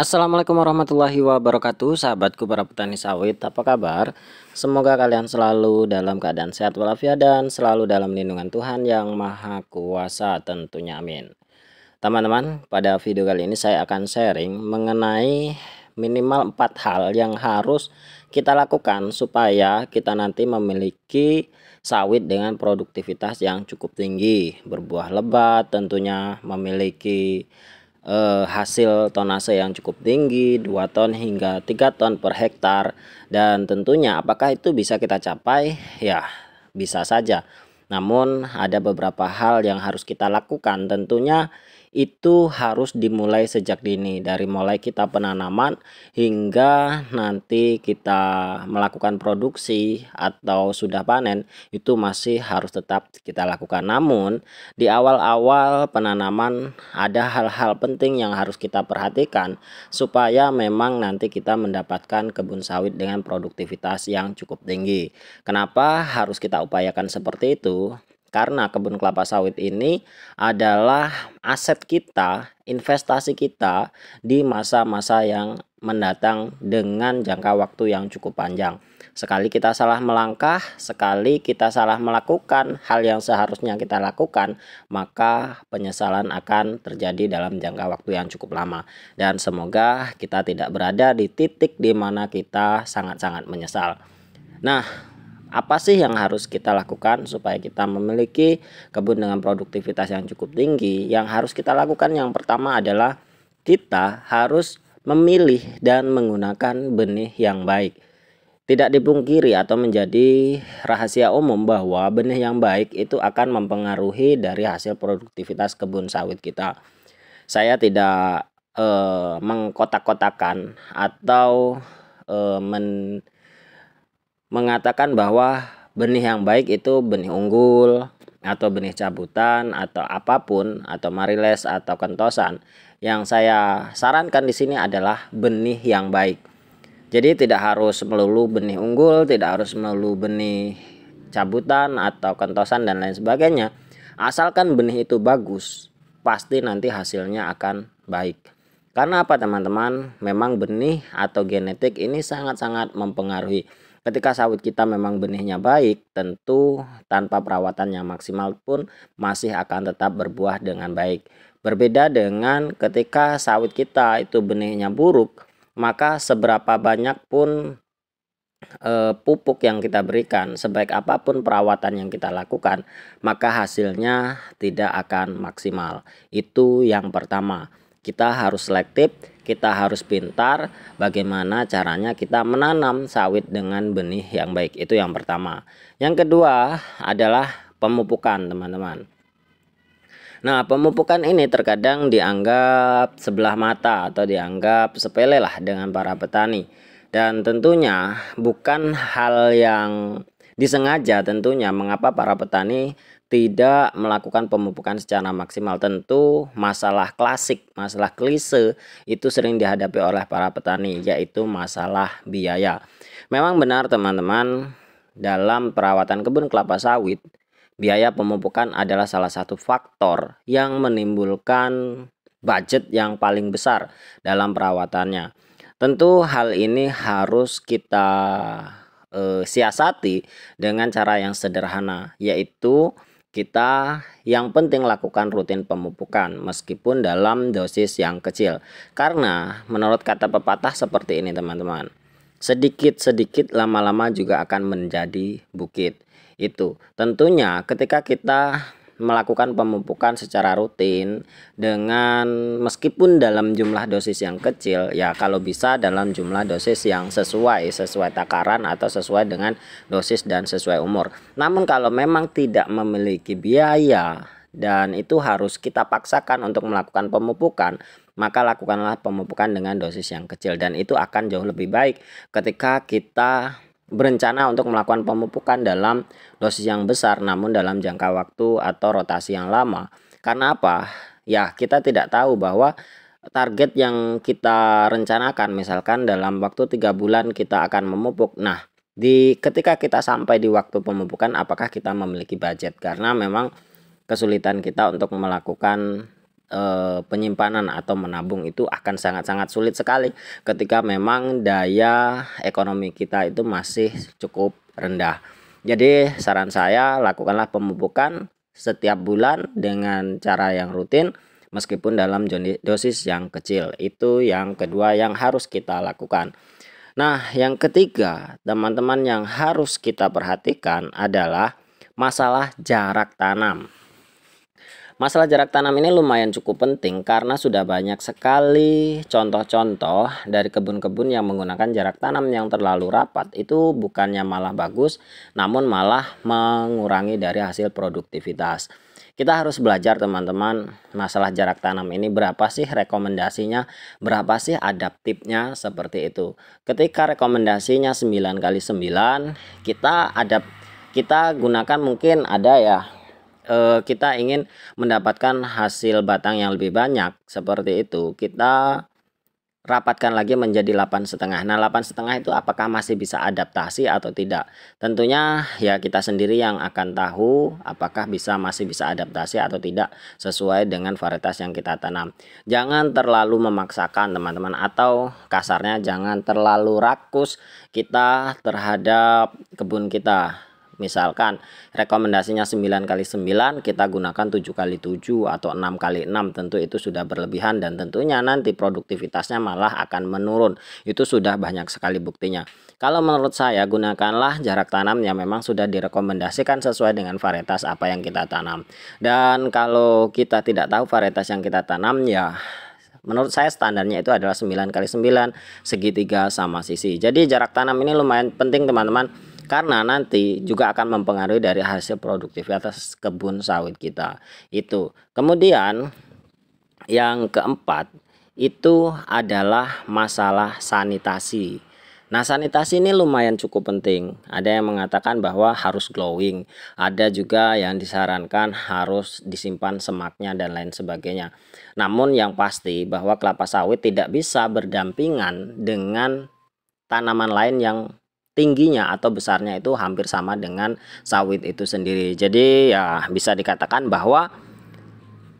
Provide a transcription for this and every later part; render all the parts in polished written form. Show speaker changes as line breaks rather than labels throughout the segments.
Assalamualaikum warahmatullahi wabarakatuh, sahabatku para petani sawit, apa kabar? Semoga kalian selalu dalam keadaan sehat walafiat dan selalu dalam lindungan Tuhan yang Maha Kuasa tentunya, amin. Teman-teman, pada video kali ini saya akan sharing mengenai minimal 4 hal yang harus kita lakukan supaya kita nanti memiliki sawit dengan produktivitas yang cukup tinggi, berbuah lebat, tentunya memiliki hasil tonase yang cukup tinggi, 2 ton hingga 3 ton per hektar. Dan tentunya apakah itu bisa kita capai? Ya, bisa saja. Namun ada beberapa hal yang harus kita lakukan, tentunya itu harus dimulai sejak dini, dari mulai kita penanaman hingga nanti kita melakukan produksi atau sudah panen, itu masih harus tetap kita lakukan. Namun di awal-awal penanaman ada hal-hal penting yang harus kita perhatikan supaya memang nanti kita mendapatkan kebun sawit dengan produktivitas yang cukup tinggi. Kenapa harus kita upayakan seperti itu? Karena kebun kelapa sawit ini adalah aset kita, investasi kita di masa-masa yang mendatang dengan jangka waktu yang cukup panjang. Sekali kita salah melangkah, sekali kita salah melakukan hal yang seharusnya kita lakukan, maka penyesalan akan terjadi dalam jangka waktu yang cukup lama. Dan semoga kita tidak berada di titik di mana kita sangat-sangat menyesal. Nah, apa sih yang harus kita lakukan supaya kita memiliki kebun dengan produktivitas yang cukup tinggi? Yang harus kita lakukan yang pertama adalah kita harus memilih dan menggunakan benih yang baik. Tidak dipungkiri atau menjadi rahasia umum bahwa benih yang baik itu akan mempengaruhi dari hasil produktivitas kebun sawit kita. Saya tidak mengkotak-kotakan atau mengatakan bahwa benih yang baik itu benih unggul atau benih cabutan atau apapun atau mariles atau kentosan. Yang saya sarankan di sini adalah benih yang baik. Jadi tidak harus melulu benih unggul, tidak harus melulu benih cabutan atau kentosan dan lain sebagainya. Asalkan benih itu bagus, pasti nanti hasilnya akan baik. Karena apa teman-teman? Memang benih atau genetik ini sangat-sangat mempengaruhi. Ketika sawit kita memang benihnya baik, tentu tanpa perawatan yang maksimal pun masih akan tetap berbuah dengan baik. Berbeda dengan ketika sawit kita itu benihnya buruk, maka seberapa banyak pun pupuk yang kita berikan, sebaik apapun perawatan yang kita lakukan, maka hasilnya tidak akan maksimal. Itu yang pertama. Kita harus selektif, kita harus pintar bagaimana caranya kita menanam sawit dengan benih yang baik. Itu yang pertama. Yang kedua adalah pemupukan, teman-teman. Nah, pemupukan ini terkadang dianggap sebelah mata atau dianggap sepele lah dengan para petani. Dan tentunya bukan hal yang disengaja tentunya mengapa para petani tidak melakukan pemupukan secara maksimal. Tentu masalah klasik, masalah klise itu sering dihadapi oleh para petani, yaitu masalah biaya. Memang benar teman-teman, dalam perawatan kebun kelapa sawit, biaya pemupukan adalah salah satu faktor yang menimbulkan budget yang paling besar dalam perawatannya. Tentu hal ini harus kita siasati dengan cara yang sederhana, yaitu kita yang penting lakukan rutin pemupukan meskipun dalam dosis yang kecil. Karena menurut kata pepatah seperti ini teman-teman, sedikit-sedikit lama-lama juga akan menjadi bukit. Itu tentunya ketika kita melakukan pemupukan secara rutin dengan meskipun dalam jumlah dosis yang kecil, ya kalau bisa dalam jumlah dosis yang sesuai takaran atau sesuai dengan dosis dan sesuai umur. Namun kalau memang tidak memiliki biaya dan itu harus kita paksakan untuk melakukan pemupukan, maka lakukanlah pemupukan dengan dosis yang kecil, dan itu akan jauh lebih baik ketika kita berencana untuk melakukan pemupukan dalam dosis yang besar namun dalam jangka waktu atau rotasi yang lama. Karena apa? Ya, kita tidak tahu bahwa target yang kita rencanakan, misalkan dalam waktu 3 bulan kita akan memupuk. Nah, ketika kita sampai di waktu pemupukan, apakah kita memiliki budget? Karena memang kesulitan kita untuk melakukan penyimpanan atau menabung itu akan sangat-sangat sulit sekali ketika memang daya ekonomi kita itu masih cukup rendah. Jadi saran saya, lakukanlah pemupukan setiap bulan dengan cara yang rutin meskipun dalam dosis yang kecil. Itu yang kedua yang harus kita lakukan. Nah, yang ketiga, teman-teman, yang harus kita perhatikan adalah masalah jarak tanam. Masalah jarak tanam ini lumayan cukup penting karena sudah banyak sekali contoh-contoh dari kebun-kebun yang menggunakan jarak tanam yang terlalu rapat. Itu bukannya malah bagus, namun malah mengurangi dari hasil produktivitas. Kita harus belajar, teman-teman, masalah jarak tanam ini berapa sih rekomendasinya, berapa sih adaptifnya, seperti itu. Ketika rekomendasinya 9x9, kita gunakan, mungkin ada ya, kita ingin mendapatkan hasil batang yang lebih banyak, seperti itu, kita rapatkan lagi menjadi 8,5. Nah, 8,5 itu apakah masih bisa adaptasi atau tidak? Tentunya ya kita sendiri yang akan tahu apakah masih bisa adaptasi atau tidak sesuai dengan varietas yang kita tanam. Jangan terlalu memaksakan, teman-teman, atau kasarnya jangan terlalu rakus kita terhadap kebun kita. Misalkan rekomendasinya 9x9, kita gunakan 7x7 atau 6x6, tentu itu sudah berlebihan dan tentunya nanti produktivitasnya malah akan menurun. Itu sudah banyak sekali buktinya. Kalau menurut saya, gunakanlah jarak tanam yang memang sudah direkomendasikan sesuai dengan varietas apa yang kita tanam. Dan kalau kita tidak tahu varietas yang kita tanam, ya menurut saya standarnya itu adalah 9x9, segitiga sama sisi. Jadi jarak tanam ini lumayan penting, teman-teman, karena nanti juga akan mempengaruhi dari hasil produktivitas kebun sawit kita itu. Kemudian yang keempat itu adalah masalah sanitasi. Nah, sanitasi ini lumayan cukup penting. Ada yang mengatakan bahwa harus glowing, ada juga yang disarankan harus disimpan semaknya dan lain sebagainya. Namun yang pasti bahwa kelapa sawit tidak bisa berdampingan dengan tanaman lain yang tingginya atau besarnya itu hampir sama dengan sawit itu sendiri. Jadi ya bisa dikatakan bahwa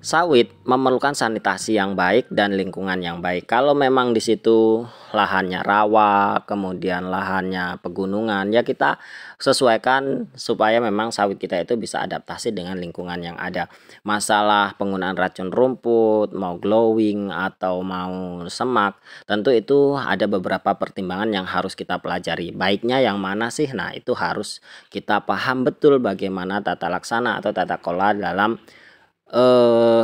sawit memerlukan sanitasi yang baik dan lingkungan yang baik. Kalau memang di situ lahannya rawa, kemudian lahannya pegunungan, ya kita sesuaikan supaya memang sawit kita itu bisa adaptasi dengan lingkungan yang ada. Masalah penggunaan racun rumput, mau glowing atau mau semak, tentu itu ada beberapa pertimbangan yang harus kita pelajari. Baiknya yang mana sih? Nah, itu harus kita paham betul bagaimana tata laksana atau tata kelola dalam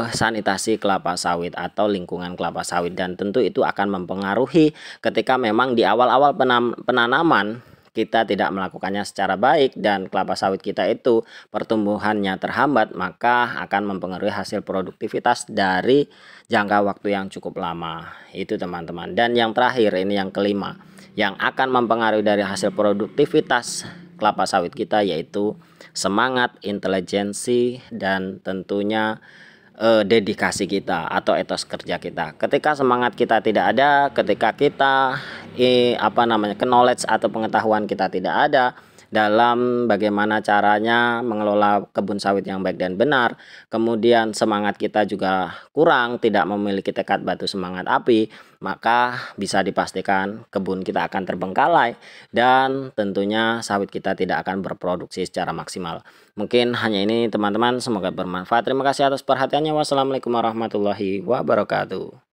sanitasi kelapa sawit atau lingkungan kelapa sawit, dan tentu itu akan mempengaruhi ketika memang di awal-awal penanaman kita tidak melakukannya secara baik dan kelapa sawit kita itu pertumbuhannya terhambat, maka akan mempengaruhi hasil produktivitas dari jangka waktu yang cukup lama. Itu, teman-teman. Dan yang terakhir, ini yang kelima, yang akan mempengaruhi dari hasil produktivitas kelapa sawit kita, yaitu semangat, intelijensi, dan tentunya dedikasi kita atau etos kerja kita. Ketika semangat kita tidak ada, ketika kita knowledge atau pengetahuan kita tidak ada dalam bagaimana caranya mengelola kebun sawit yang baik dan benar, kemudian semangat kita juga kurang, tidak memiliki tekad batu semangat api, maka bisa dipastikan kebun kita akan terbengkalai dan tentunya sawit kita tidak akan berproduksi secara maksimal. Mungkin hanya ini, teman-teman, semoga bermanfaat. Terima kasih atas perhatiannya. Wassalamualaikum warahmatullahi wabarakatuh.